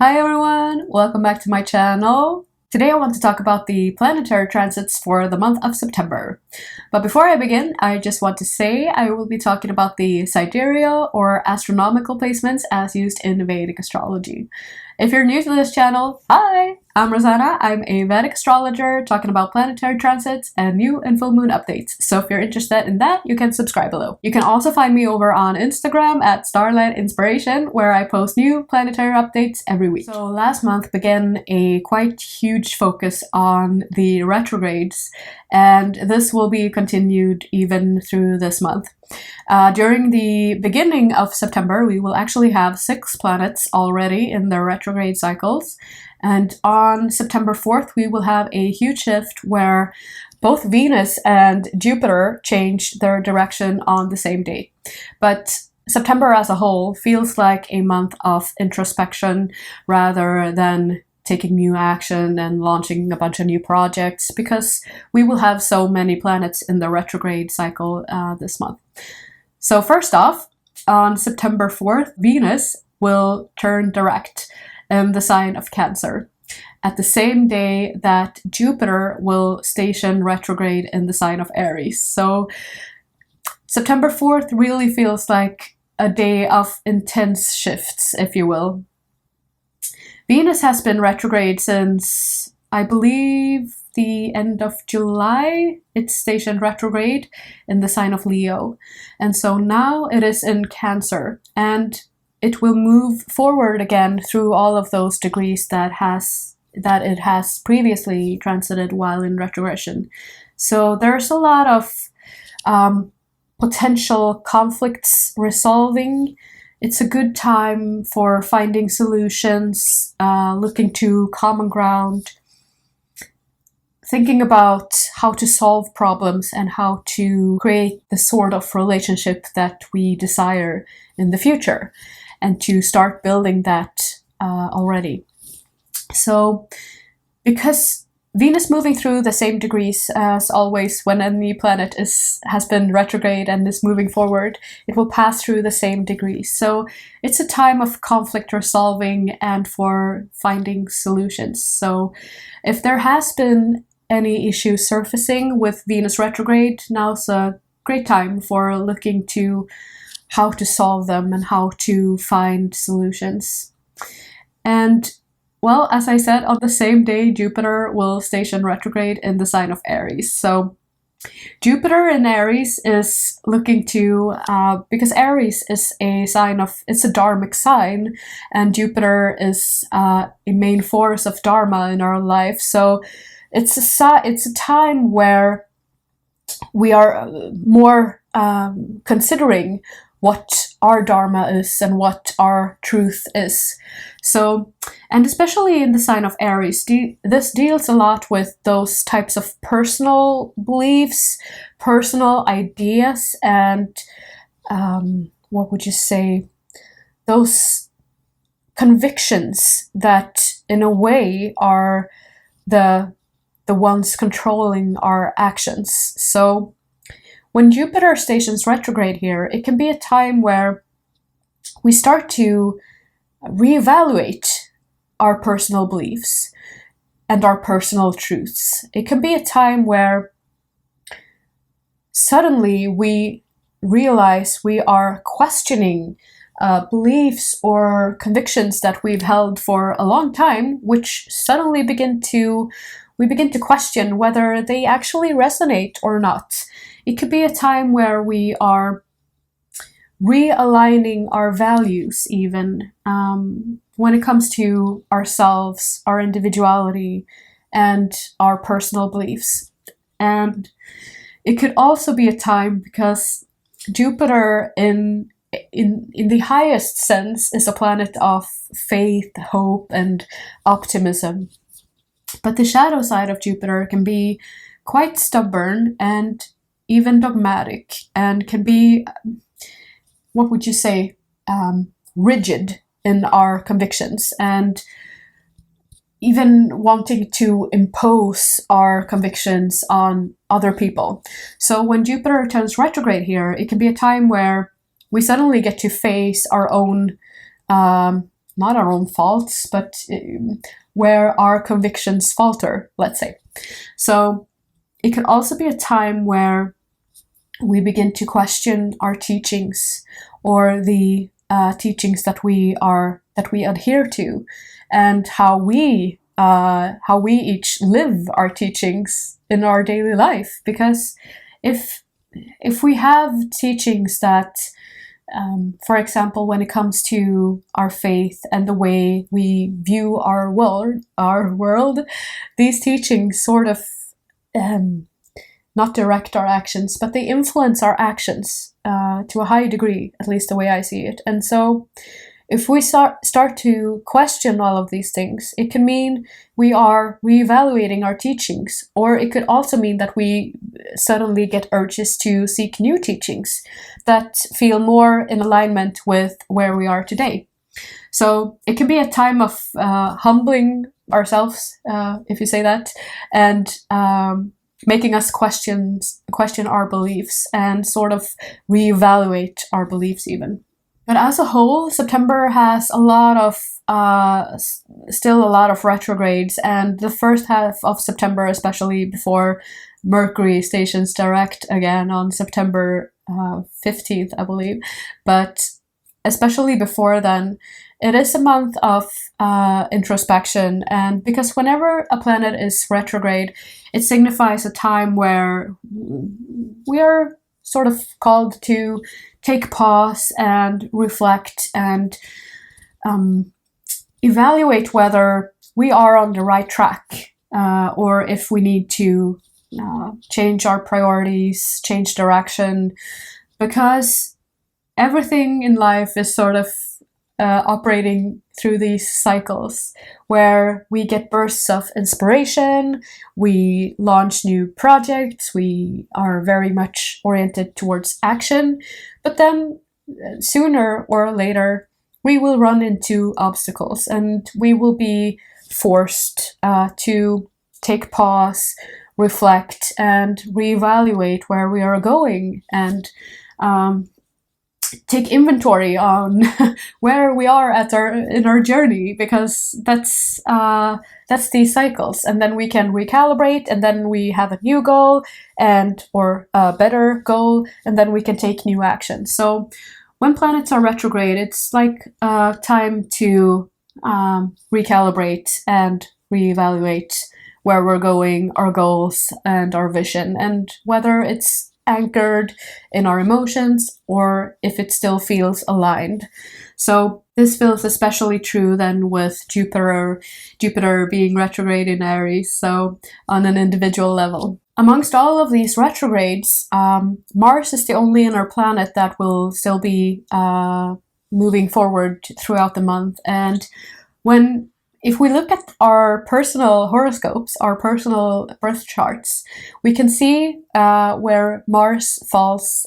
Hi everyone, welcome back to my channel. Today I want to talk about the planetary transits for the month of September. But before I begin, I just want to say I will be talking about the sidereal or astronomical placements as used in Vedic astrology. If you're new to this channel, hi! I'm RoseAnna. I'm a Vedic astrologer talking about planetary transits and new and full moon updates. So if you're interested in that, you can subscribe below. You can also find me over on Instagram at Starlight Inspiration, where I post new planetary updates every week. So last month began a quite huge focus on the retrogrades, and this will be continued even through this month. During the beginning of September, we will actually have 6 planets already in their retrograde cycles. And on September 4th, we will have a huge shift where both Venus and Jupiter change their direction on the same day. But September as a whole feels like a month of introspection rather than taking new action and launching a bunch of new projects, because we will have so many planets in the retrograde cycle this month. So first off, on September 4th, Venus will turn direct in the sign of Cancer, at the same day that Jupiter will station retrograde in the sign of Aries. So September 4th really feels like a day of intense shifts, if you will. Venus has been retrograde since, I believe, the end of July. It's stationed retrograde in the sign of Leo. And so now it is in Cancer, and it will move forward again through all of those degrees that it has previously transited while in retrogression. So there's a lot of potential conflicts resolving. It's a good time for finding solutions, looking to common ground, thinking about how to solve problems and how to create the sort of relationship that we desire in the future, and to start building that already. So because Venus moving through the same degrees as always when any planet has been retrograde and is moving forward, it will pass through the same degrees. So it's a time of conflict resolving and for finding solutions. So if there has been any issues surfacing with Venus retrograde, now's a great time for looking to how to solve them and how to find solutions. And well, as I said, on the same day, Jupiter will station retrograde in the sign of Aries. So Jupiter in Aries is looking to, because Aries is a sign of, it's a dharmic sign, and Jupiter is a main force of dharma in our life. So it's a time where we are more considering what our dharma is and what our truth is. So, and especially in the sign of Aries, this deals a lot with those types of personal beliefs, personal ideas, and what would you say, those convictions that in a way are the ones controlling our actions. So when Jupiter stations retrograde here, it can be a time where we start to reevaluate our personal beliefs and our personal truths. It can be a time where suddenly we realize we are questioning beliefs or convictions that we've held for a long time, which suddenly we begin to question whether they actually resonate or not. It could be a time where we are realigning our values even when it comes to ourselves, our individuality, and our personal beliefs. And it could also be a time because Jupiter in the highest sense is a planet of faith, hope, and optimism. But the shadow side of Jupiter can be quite stubborn and even dogmatic, and can be, what would you say, rigid in our convictions, and even wanting to impose our convictions on other people. So when Jupiter turns retrograde here, it can be a time where we suddenly get to face our own not our own faults, but where our convictions falter, let's say. So it could also be a time where we begin to question our teachings, or the teachings that we adhere to, and how we each live our teachings in our daily life. Because if we have teachings that, for example, when it comes to our faith and the way we view our world, these teachings sort of not direct our actions, but they influence our actions to a high degree, at least the way I see it. And so if we start to question all of these things, it can mean we are reevaluating our teachings, or it could also mean that we suddenly get urges to seek new teachings that feel more in alignment with where we are today. So it can be a time of humbling ourselves, if you say that, and making us question our beliefs and sort of reevaluate our beliefs even. But as a whole, September has a lot of still a lot of retrogrades, and the first half of September, especially before Mercury stations direct again on September 15th, I believe. But especially before then, it is a month of introspection, and because whenever a planet is retrograde, it signifies a time where we are sort of called to take pause and reflect and evaluate whether we are on the right track, or if we need to change our priorities, change direction, because everything in life is sort of operating through these cycles where we get bursts of inspiration, we launch new projects, we are very much oriented towards action, but then sooner or later we will run into obstacles and we will be forced to take pause, reflect, and reevaluate where we are going, and take inventory on where we are in our journey, because that's these cycles. And then we can recalibrate, and then we have a new goal or a better goal, and then we can take new action. So when planets are retrograde, it's like time to recalibrate and reevaluate where we're going, our goals and our vision, and whether it's anchored in our emotions or if it still feels aligned. So this feels especially true then with Jupiter being retrograde in Aries, so on an individual level. Amongst all of these retrogrades, Mars is the only inner planet that will still be moving forward throughout the month. And if we look at our personal horoscopes, our personal birth charts, we can see where Mars falls,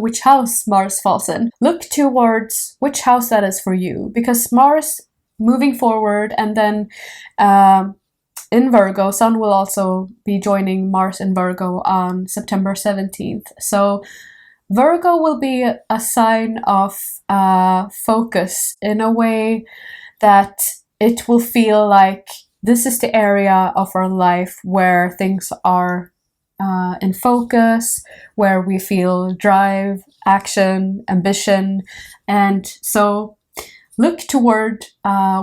which house Mars falls in. Look towards which house that is for you, because Mars moving forward, and then in Virgo, Sun will also be joining Mars in Virgo on September 17th. So Virgo will be a sign of focus in a way that it will feel like this is the area of our life where things are in focus, where we feel drive, action, ambition. And so look toward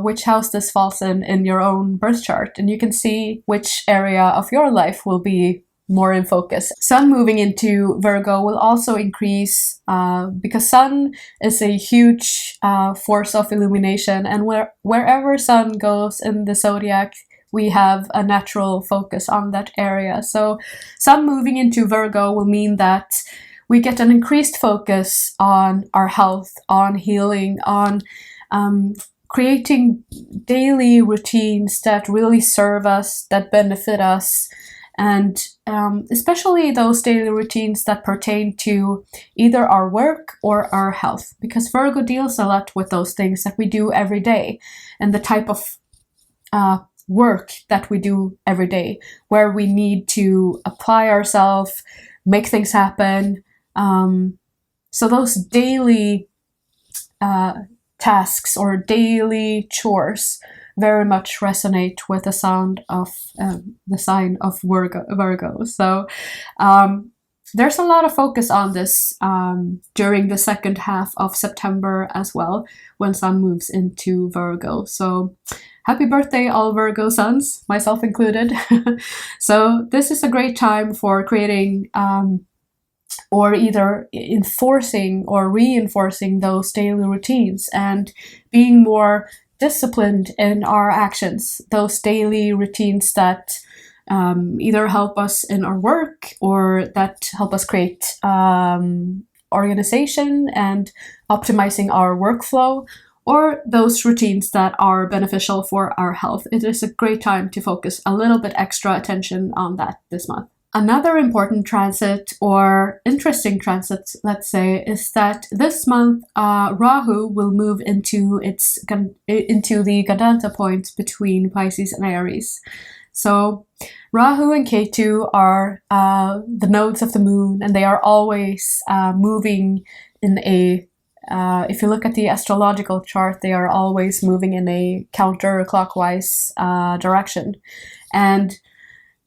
which house this falls in your own birth chart, and you can see which area of your life will be more in focus. Sun moving into Virgo will also increase because Sun is a huge force of illumination, and wherever Sun goes in the zodiac, we have a natural focus on that area. So Sun moving into Virgo will mean that we get an increased focus on our health, on healing, on creating daily routines that really serve us, that benefit us, and especially those daily routines that pertain to either our work or our health, because Virgo deals a lot with those things that we do every day, and the type of work that we do every day, where we need to apply ourselves, make things happen. So those daily tasks or daily chores very much resonate with the sound of the sign of Virgo. So there's a lot of focus on this during the second half of September as well, when Sun moves into Virgo. So happy birthday, all Virgo suns, myself included. So this is a great time for creating or either enforcing or reinforcing those daily routines and being more disciplined in our actions, those daily routines that either help us in our work or that help us create organization and optimizing our workflow, or those routines that are beneficial for our health. It is a great time to focus a little bit extra attention on that this month. Another important transit, or interesting transit, let's say, is that this month Rahu will move into the Gandanta point between Pisces and Aries. So Rahu and 𝒂𝒏 are the nodes of the moon, and they are always moving in a, if you look at the astrological chart, they are always moving in a counterclockwise direction. And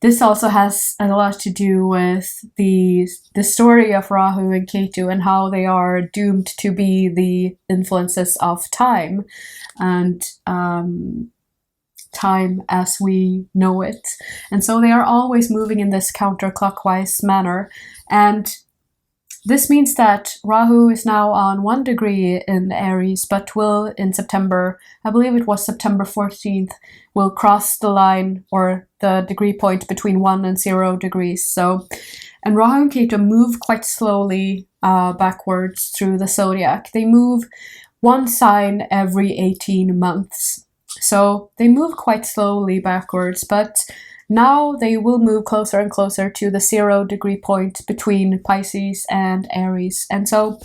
this also has a lot to do with the story of Rahu and 𝒂𝒏 and how they are doomed to be the influences of time and time as we know it. And so they are always moving in this counterclockwise manner. And this means that Rahu is now on 1 degree in Aries, but will in September, I believe it was September 14th, will cross the line or the degree point between 1 and 0 degrees. So, and Rahu and 𝒂𝒏 move quite slowly backwards through the zodiac. They move one sign every 18 months. So they move quite slowly backwards, but now they will move closer and closer to the 0 degree point between Pisces and Aries. And so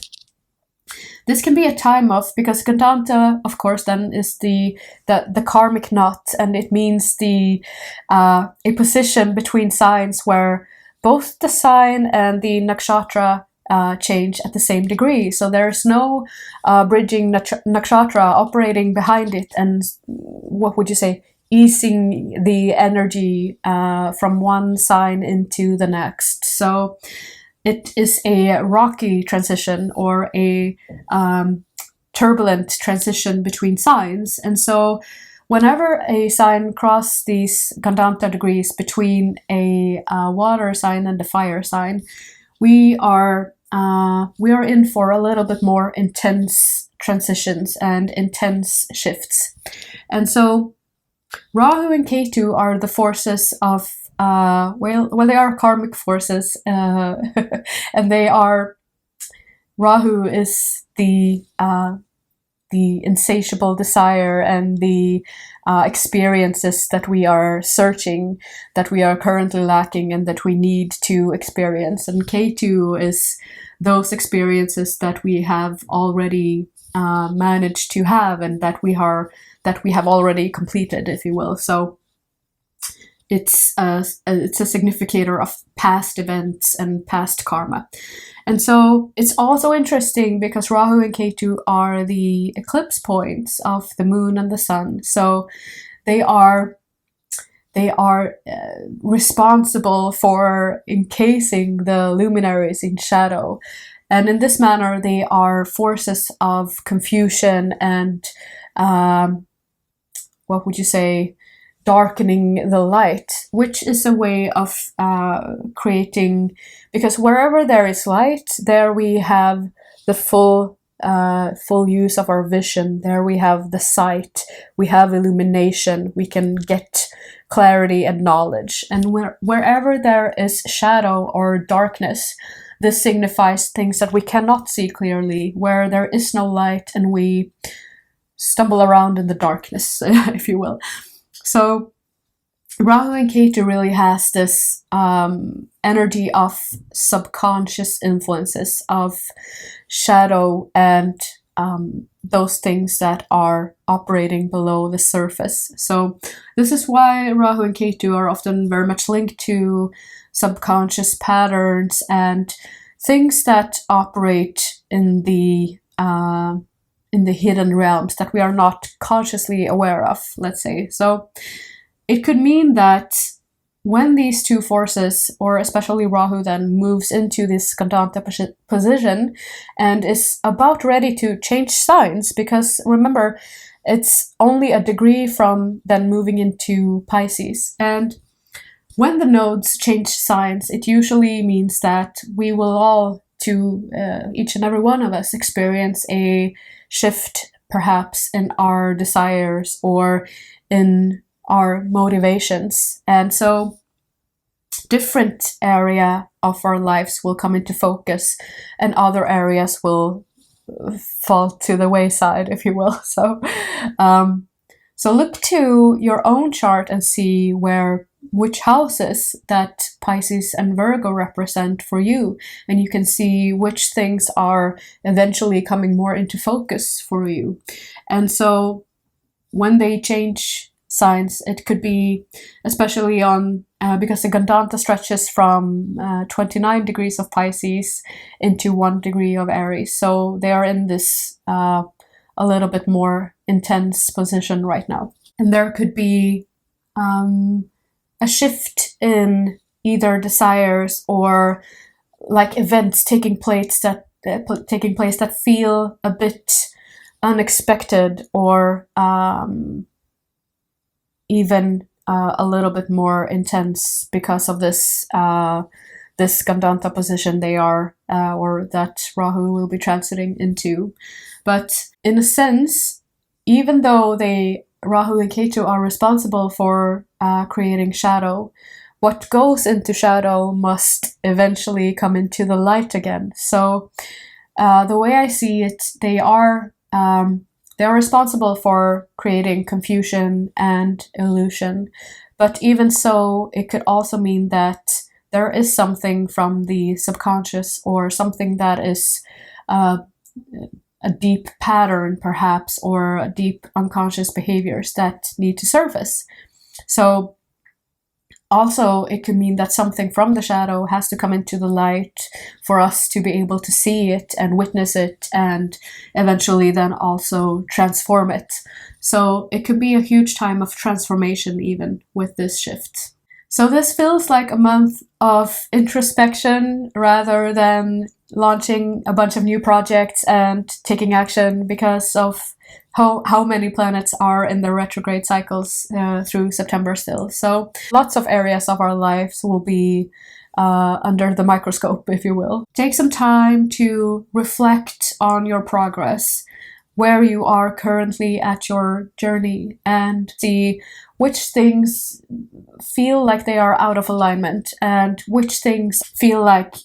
this can be a time of, because Gandanta, of course, then is the karmic knot, and it means a position between signs where both the sign and the nakshatra change at the same degree. So there's no bridging nakshatra operating behind it and, what would you say, easing the energy from one sign into the next. So it is a rocky transition or a turbulent transition between signs. And so whenever a sign crosses these Gandanta degrees between a water sign and a fire sign, we are in for a little bit more intense transitions and intense shifts. And so Rahu and 𝒂𝒏 are the forces of, well, they are karmic forces, and they are, Rahu is the insatiable desire and the experiences that we are searching, that we are currently lacking and that we need to experience. And 𝒂𝒏 is those experiences that we have already managed to have and that we have already completed, if you will. So it's a significator of past events and past karma. And so it's also interesting because Rahu and 𝒂𝒏 are the eclipse points of the moon and the sun. So they are responsible for encasing the luminaries in shadow. And in this manner, they are forces of confusion and, what would you say, darkening the light, which is a way of creating, because wherever there is light, there we have the full use of our vision. There we have the sight, we have illumination, we can get clarity and knowledge. And wherever there is shadow or darkness, this signifies things that we cannot see clearly, where there is no light and we stumble around in the darkness, if you will. So Rahu and 𝒂𝒏 really has this energy of subconscious influences, of shadow and those things that are operating below the surface. So this is why Rahu and 𝒂𝒏 are often very much linked to subconscious patterns and things that operate in the in the hidden realms that we are not consciously aware of, let's say. So it could mean that when these two forces, or especially Rahu, then moves into this Gandanta position and is about ready to change signs, because remember, it's only a degree from then moving into Pisces. And when the nodes change signs, it usually means that we will all, each and every one of us, experience a shift, perhaps in our desires or in our motivations. And so different area of our lives will come into focus and other areas will fall to the wayside, if you will. So look to your own chart and see which houses that Pisces and Virgo represent for you, and you can see which things are eventually coming more into focus for you. And so when they change signs, it could be especially on because the Gandanta stretches from 29 degrees of Pisces into 1 degree of Aries, so they are in this a little bit more intense position right now. And there could be a shift in either desires or like events taking place that feel a bit unexpected, or even a little bit more intense because of this this Gandanta position they are, or that Rahu will be transiting into. But in a sense, even though Rahu and Ketu are responsible for creating shadow, what goes into shadow must eventually come into the light again. So the way I see it, they are responsible for creating confusion and illusion. But even so, it could also mean that there is something from the subconscious, or something that is a deep pattern, perhaps, or a deep unconscious behaviors that need to surface. So also, it could mean that something from the shadow has to come into the light for us to be able to see it and witness it, and eventually then also transform it. So it could be a huge time of transformation even with this shift. So this feels like a month of introspection rather than launching a bunch of new projects and taking action, because of how many planets are in the retrograde cycles through September still. So lots of areas of our lives will be under the microscope, if you will. Take some time to reflect on your progress, where you are currently at your journey, and see which things feel like they are out of alignment and which things feel like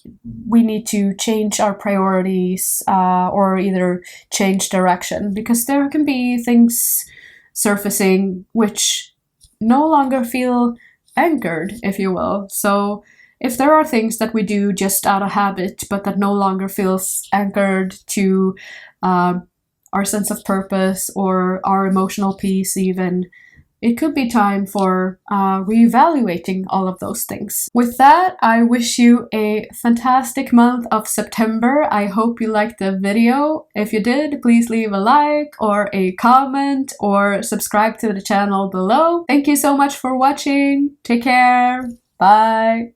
we need to change our priorities or either change direction, because there can be things surfacing which no longer feel anchored, if you will. So if there are things that we do just out of habit but that no longer feels anchored to our sense of purpose or our emotional peace even, it could be time for reevaluating all of those things. With that, I wish you a fantastic month of September. I hope you liked the video. If you did, please leave a like or a comment or subscribe to the channel below. Thank you so much for watching. Take care. Bye.